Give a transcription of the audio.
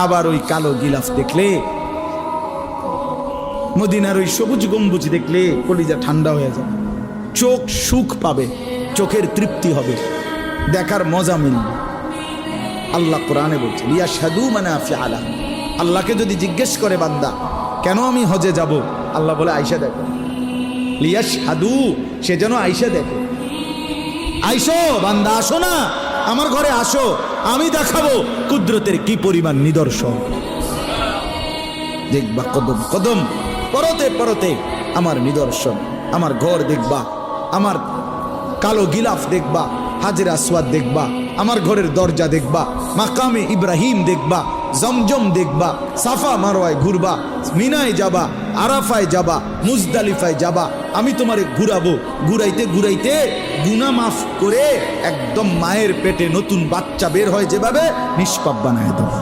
আবার ওই কালো গিলাফ দেখলে, মদিনার ওই সবুজ গম্বুজ দেখলে কলিজা ঠান্ডা হয়ে যাবে, চোখ সুখ পাবে, চোখের তৃপ্তি হবে, দেখার মজা মিলবে। আল্লাহ কোরআনে বলছে লিয়াশহাদু মানাফিআ লাহুম। আল্লাহকে যদি জিজ্ঞেস করে বান্দা কেন আমি হজে যাব, আল্লাহ বলে আয়েশা দেখো, লিয়াশহাদু, সে যেন আয়েশা দেখে। আইসো বান্দা, আসো না আমার ঘরে, আসো, আমি দেখাবো কুদরতের কি পরিমাণ নিদর্শন। দেখবা কদম কদম, পরতে পরতে আমার নিদর্শন, আমার ঘর দেখবা, আমার কালো গিলাফ দেখবা, হাজরে আসওয়াদ দেখবা, আমার ঘরের দরজা দেখবা, মাকামে ইব্রাহিম দেখবা, জমজম দেখবা, সাফা মারওয়ায় ঘুরবা, মিনায় যাবা, আরাফায় যাবা, মুজদালিফায় যাবা, আমি তোমারে ঘুরাবো, ঘুরাইতে ঘুরাইতে গুনাহ মাফ করে একদম মায়ের পেটে নতুন বাচ্চা বের হয় যেভাবে, নিষ্পাপ বানায় দেবো।